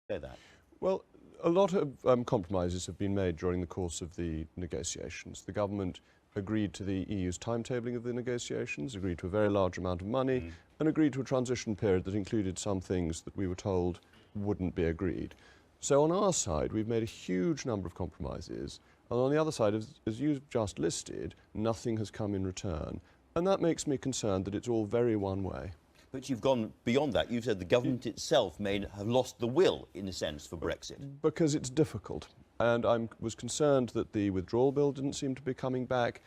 Say that. Well, a lot of compromises have been made during the course of the negotiations. The government agreed to the EU's timetabling of the negotiations, agreed to a very large amount of money, and agreed to a transition period that included some things that we were told wouldn't be agreed. So on our side, we've made a huge number of compromises, and on the other side, as you've just listed, nothing has come in return. And that makes me concerned that it's all very one way. But you've gone beyond that. You've said the government itself may have lost the will, in a sense, for Brexit. Because it's difficult. And I was concerned that the withdrawal bill didn't seem to be coming back.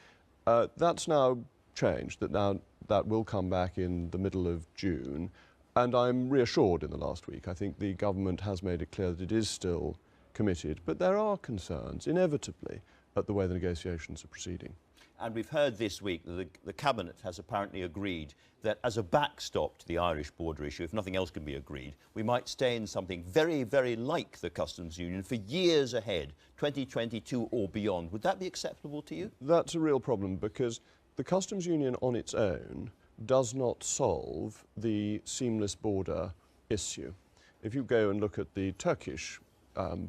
That's now changed, that will come back in the middle of June. And I'm reassured in the last week. I think the government has made it clear that it is still committed. But there are concerns, inevitably, at the way the negotiations are proceeding. And we've heard this week that the Cabinet has apparently agreed that as a backstop to the Irish border issue, if nothing else can be agreed, we might stay in something very, very like the customs union for years ahead, 2022 or beyond. Would that be acceptable to you? That's a real problem, because the customs union on its own does not solve the seamless border issue. If you go and look at the Turkish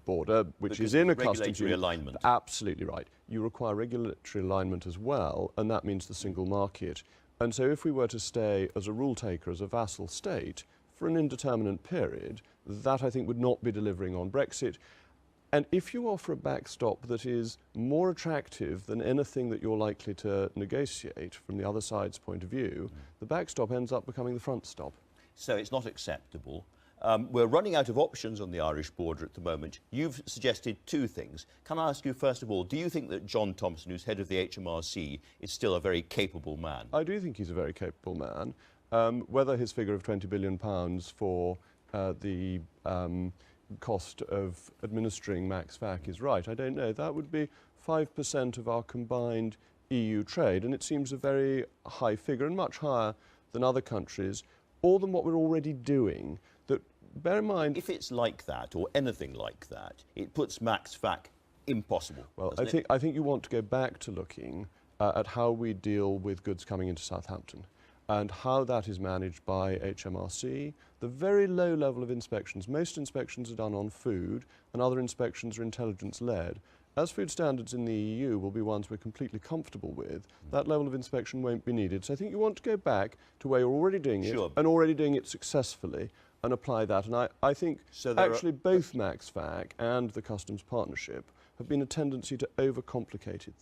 border, which is in a customs union, alignment. Absolutely right. You require regulatory alignment as well, and that means the single market. And so if we were to stay as a rule taker, as a vassal state, for an indeterminate period, that I think would not be delivering on Brexit. And if you offer a backstop that is more attractive than anything that you're likely to negotiate from the other side's point of view, the backstop ends up becoming the front stop. So it's not acceptable. We're running out of options on the Irish border at the moment. You've suggested two things. Can I ask you, first of all, do you think that John Thompson, who's head of the HMRC, is still a very capable man? I do think he's a very capable man. Whether his figure of £20 billion for the cost of administering Max Vac is right, I don't know. That would be 5% of our combined EU trade, and it seems a very high figure, and much higher than other countries, or than what we're already doing. Bear in mind, if it's like that, or anything like that, it puts Max Vac impossible. Well, I think you want to go back to looking at how we deal with goods coming into Southampton and how that is managed by HMRC. The very low level of inspections. Most inspections are done on food, and other inspections are intelligence-led. As food standards in the EU will be ones we're completely comfortable with, that level of inspection won't be needed. So I think you want to go back to where you're already doing it, and already doing it successfully, and apply that. And I think actually both Max Vac and the customs partnership have been a tendency to overcomplicate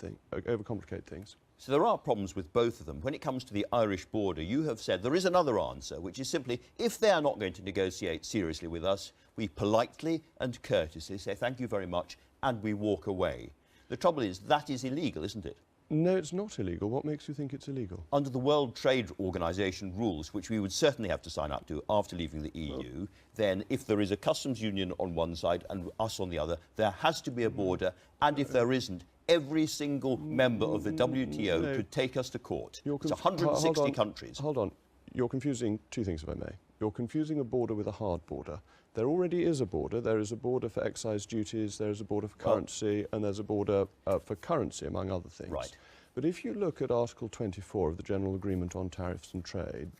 things. So there are problems with both of them. When it comes to the Irish border, you have said there is another answer, which is simply, if they are not going to negotiate seriously with us, we politely and courteously say thank you very much, and we walk away. The trouble is, that is illegal, isn't it? No, it's not illegal. What makes you think it's illegal? Under the World Trade Organization rules, which we would certainly have to sign up to after leaving the EU, then if there is a customs union on one side and us on the other, there has to be a border, and if there isn't, every single member of the WTO could take us to court. It's 160 countries. Hold on. You're confusing two things, if I may. You're confusing a border with a hard border. There already is a border. There is a border for excise duties, there is a border for currency, and there's a border for currency, among other things. Right. But if you look at Article 24 of the General Agreement on Tariffs and Trade,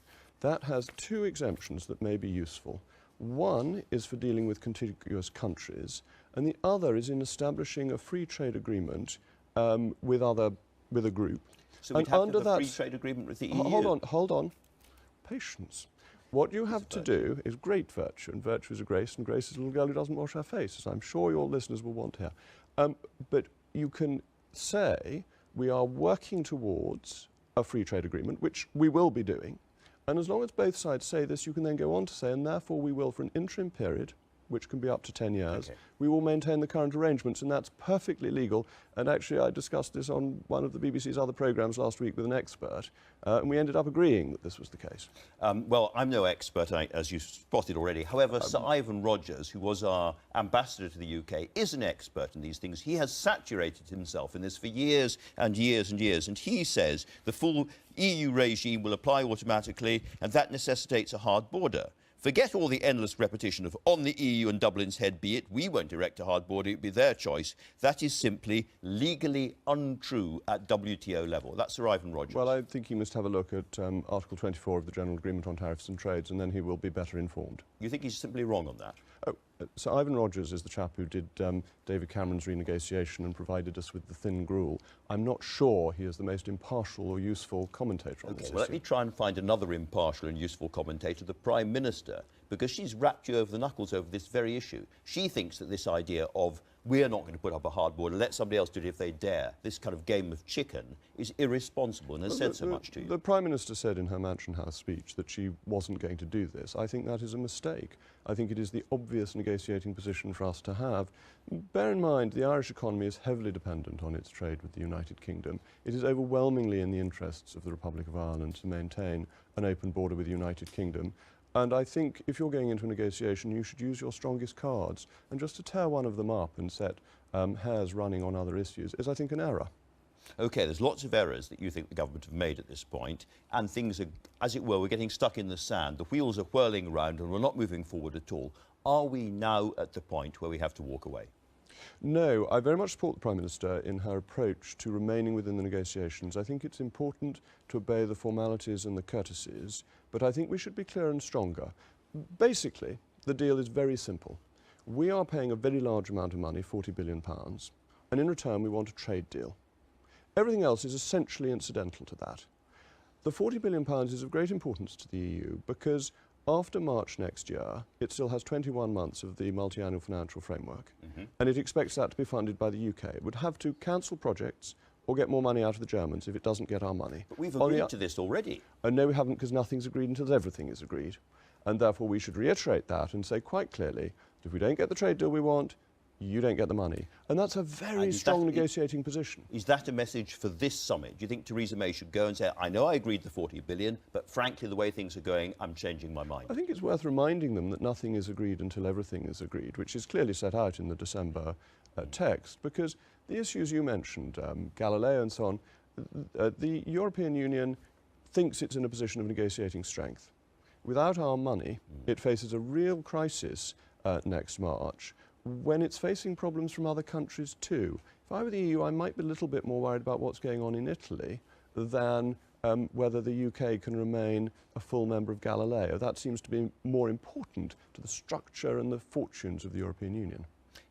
that has two exemptions that may be useful. One is for dealing with contiguous countries, and the other is in establishing a free trade agreement with a group. So we'd have to have a free trade agreement with the EU? Hold on. Patience. What you have to do is great virtue, and virtue is a grace, and grace is a little girl who doesn't wash her face, as I'm sure your listeners will want to hear. But you can say we are working towards a free trade agreement, which we will be doing, and as long as both sides say this, you can then go on to say, and therefore we will, for an interim period, which can be up to 10 years, we will maintain the current arrangements, and that's perfectly legal. And actually, I discussed this on one of the BBC's other programmes last week with an expert, and we ended up agreeing that this was the case. Well, I'm no expert, as you spotted already. However, Sir Ivan Rogers, who was our ambassador to the UK, is an expert in these things. He has saturated himself in this for years and years and years, and he says the full EU regime will apply automatically, and that necessitates a hard border. Forget all the endless repetition of on the EU and Dublin's head be it, we won't erect a hard border, it'd be their choice. That is simply legally untrue at WTO level. That's Sir Ivan Rogers. Well, I think he must have a look at Article 24 of the General Agreement on Tariffs and Trades, and then he will be better informed. You think he's simply wrong on that? Oh, Sir Ivan Rogers is the chap who did David Cameron's renegotiation and provided us with the thin gruel. I'm not sure he is the most impartial or useful commentator on this issue. Well, let me try and find another impartial and useful commentator, the Prime Minister, because she's wrapped you over the knuckles over this very issue. She thinks that this idea of we're not going to put up a hard border, let somebody else do it if they dare, this kind of game of chicken, is irresponsible and has said so much to you. The Prime Minister said in her Mansion House speech that she wasn't going to do this. I think that is a mistake. I think it is the obvious negotiating position for us to have. Bear in mind, the Irish economy is heavily dependent on its trade with the United Kingdom. It is overwhelmingly in the interests of the Republic of Ireland to maintain an open border with the United Kingdom. And I think if you're going into a negotiation, you should use your strongest cards. And just to tear one of them up and set hairs running on other issues is, I think, an error. OK, there's lots of errors that you think the government have made at this point, and things are, as it were, we're getting stuck in the sand. The wheels are whirling around and we're not moving forward at all. Are we now at the point where we have to walk away? No, I very much support the Prime Minister in her approach to remaining within the negotiations. I think it's important to obey the formalities and the courtesies, but I think we should be clear and stronger. Basically, the deal is very simple. We are paying a very large amount of money, £40 billion, and in return we want a trade deal. Everything else is essentially incidental to that. The £40 billion is of great importance to the EU because after March next year, it still has 21 months of the multi-annual financial framework, and it expects that to be funded by the UK. It would have to cancel projects or get more money out of the Germans if it doesn't get our money. But we've agreed to this already. No, we haven't, because nothing's agreed until everything is agreed. And therefore, we should reiterate that and say quite clearly that if we don't get the trade deal we want, you don't get the money. And that's a very strong negotiating position. Is that a message for this summit? Do you think Theresa May should go and say, I know I agreed the 40 billion, but frankly, the way things are going, I'm changing my mind? I think it's worth reminding them that nothing is agreed until everything is agreed, which is clearly set out in the December text, because the issues you mentioned, Galileo and so on, the European Union thinks it's in a position of negotiating strength. Without our money, it faces a real crisis next March, when it's facing problems from other countries too. If I were the EU, I might be a little bit more worried about what's going on in Italy than whether the UK can remain a full member of Galileo. That seems to be more important to the structure and the fortunes of the European Union.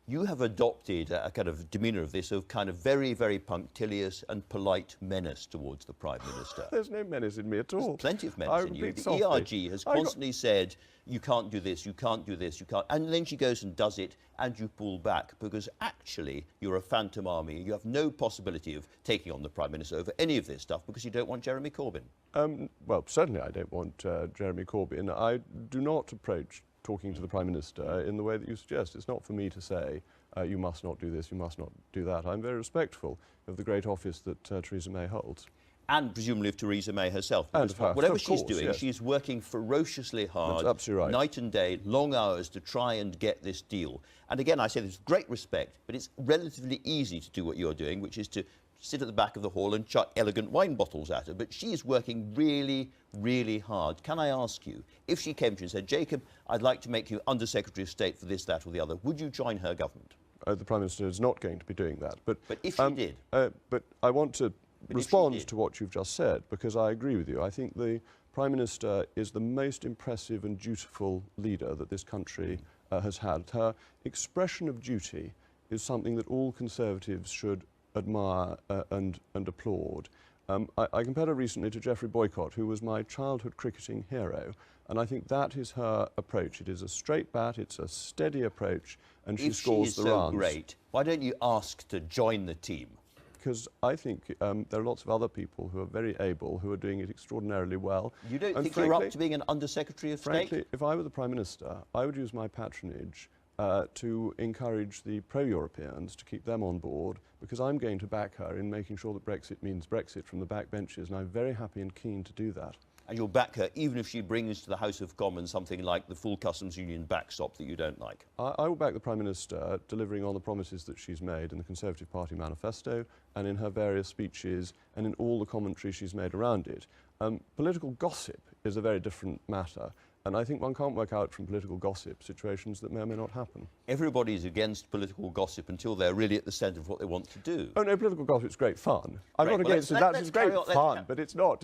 You have adopted a kind of demeanour of this, of kind of very, very punctilious and polite menace towards the Prime Minister. There's no menace in me at all. There's plenty of menace in you. The ERG has constantly said, you can't do this, you can't do this, you can't... And then she goes and does it, and you pull back, because actually you're a phantom army. You have no possibility of taking on the Prime Minister over any of this stuff, because you don't want Jeremy Corbyn. Well, certainly I don't want Jeremy Corbyn. I do not approach talking to the Prime Minister in the way that you suggest. It's not for me to say, you must not do this, you must not do that. I'm very respectful of the great office that Theresa May holds. And presumably of Theresa May herself. And of her, whatever of she's course, doing, yes. she's working ferociously hard, That's absolutely right. night and day, long hours to try and get this deal. And again, I say this with great respect, but it's relatively easy to do what you're doing, which is to sit at the back of the hall and chuck elegant wine bottles at her. But she is working really, really hard. Can I ask you, if she came to you and said, Jacob, I'd like to make you Under-Secretary of State for this, that or the other, would you join her government? The Prime Minister is not going to be doing that. But if she did? But I want to respond to what you've just said, because I agree with you. I think the Prime Minister is the most impressive and dutiful leader that this country has had. Her expression of duty is something that all Conservatives should admire and applaud. I compared her recently to Geoffrey Boycott, who was my childhood cricketing hero, and I think that is her approach. It is a straight bat, it's a steady approach, and she scores the runs. If she is so great, why don't you ask to join the team? Because I think there are lots of other people who are very able, who are doing it extraordinarily well. You don't think you're up to being an Under-Secretary of State? Frankly, if I were the Prime Minister, I would use my patronage to encourage the pro-Europeans to keep them on board, because I'm going to back her in making sure that Brexit means Brexit from the back benches, and I'm very happy and keen to do that. And you'll back her even if she brings to the House of Commons something like the full customs union backstop that you don't like? I will back the Prime Minister delivering on the promises that she's made in the Conservative Party manifesto and in her various speeches and in all the commentary she's made around it. Political gossip is a very different matter. And I think one can't work out from political gossip situations that may or may not happen. Everybody's against political gossip until they're really at the centre of what they want to do. Oh no, political gossip's great fun. I'm not against it. That's great fun, but it's not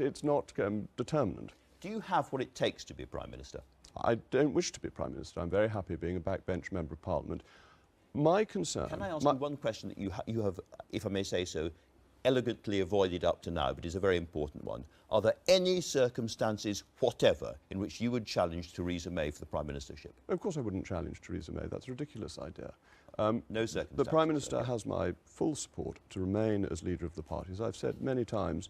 determinant. Do you have what it takes to be Prime Minister? I don't wish to be Prime Minister. I'm very happy being a backbench Member of Parliament. My concern... Can I ask you one question that you have, if I may say so, elegantly avoided up to now, but is a very important one? Are there any circumstances whatever in which you would challenge Theresa May for the Prime Ministership? Of course I wouldn't challenge Theresa May. That's a ridiculous idea. No circumstances. The Prime Minister has my full support to remain as leader of the party. As I've said many times,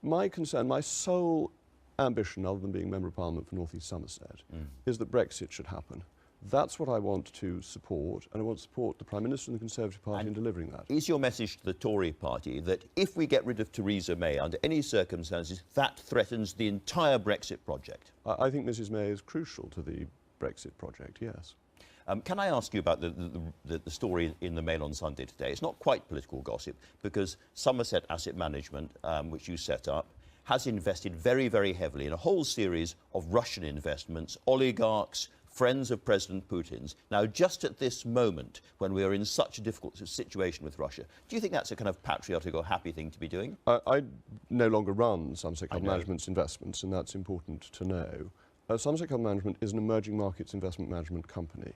my concern, my sole ambition, other than being Member of Parliament for North East Somerset, is that Brexit should happen. That's what I want to support, and I want to support the Prime Minister and the Conservative Party in delivering that. Is your message to the Tory party that if we get rid of Theresa May under any circumstances, that threatens the entire Brexit project? I think Mrs May is crucial to the Brexit project, yes. Can I ask you about the story in the Mail on Sunday today? It's not quite political gossip, because Somerset Asset Management, which you set up, has invested very, very heavily in a whole series of Russian investments, oligarchs, friends of President Putin's. Now, just at this moment, when we are in such a difficult situation with Russia, do you think that's a kind of patriotic or happy thing to be doing? I no longer run Somerset Capital Management's investments, and that's important to know. Somerset Capital Management is an emerging markets investment management company.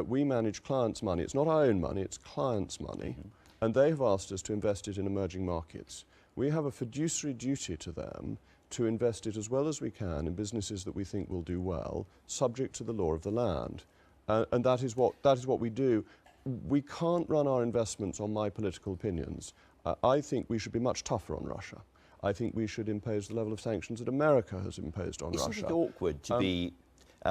We manage clients' money. It's not our own money, it's clients' money, and they have asked us to invest it in emerging markets. We have a fiduciary duty to them to invest it as well as we can in businesses that we think will do well, subject to the law of the land. And that is what we do. We can't run our investments on my political opinions. I think we should be much tougher on Russia. I think we should impose the level of sanctions that America has imposed on Russia. Isn't it awkward to be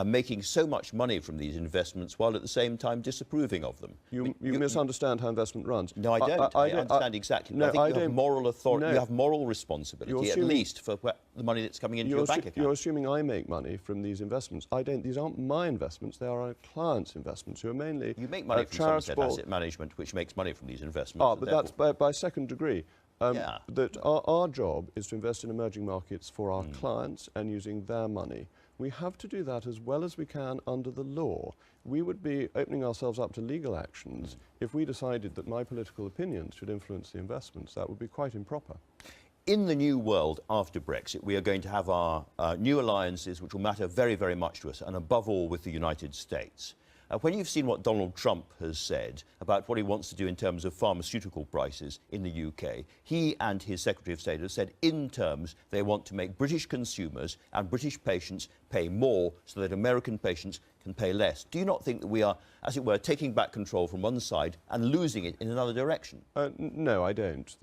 making so much money from these investments while at the same time disapproving of them? You misunderstand how investment runs. No, I don't. I understand exactly. No, I think you have moral authority. No. You have moral responsibility, at least, for the money that's coming into your bank account. You're assuming I make money from these investments. I don't. These aren't my investments. They are our clients' investments, who are mainly You make money from Somerset Asset Management, which makes money from these investments. But that's by second degree. That our job is to invest in emerging markets for our clients and using their money. We have to do that as well as we can under the law. We would be opening ourselves up to legal actions if we decided that my political opinions should influence the investments. That would be quite improper. In the new world after Brexit, we are going to have our new alliances which will matter very, very much to us, and above all with the United States. When you've seen what Donald Trump has said about what he wants to do in terms of pharmaceutical prices in the UK, he and his Secretary of State have said in terms they want to make British consumers and British patients pay more so that American patients can pay less. Do you not think that we are, as it were, taking back control from one side and losing it in another direction? No, I don't.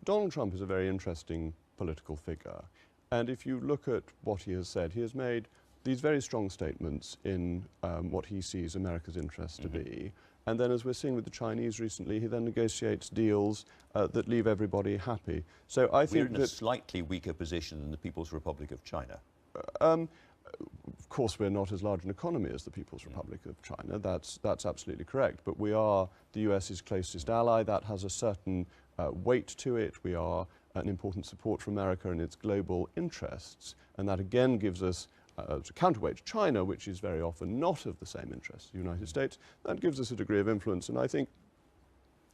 Donald Trump is a very interesting political figure. And if you look at what he has said, he has made these very strong statements in what he sees America's interest to be. And then, as we're seeing with the Chinese recently, he then negotiates deals that leave everybody happy. So I think we're in a slightly weaker position than the People's Republic of China. Of course, we're not as large an economy as the People's Republic of China. That's absolutely correct. But we are the US's closest ally. That has a certain weight to it. We are an important support for America and its global interests. And that again gives us as a counterweight to China, which is very often not of the same interest as the United States. That gives us a degree of influence, and I think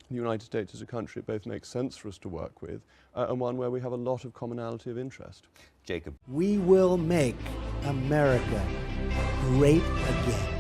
the United States as a country, it both makes sense for us to work with, and one where we have a lot of commonality of interest. Jacob. We will make America great again.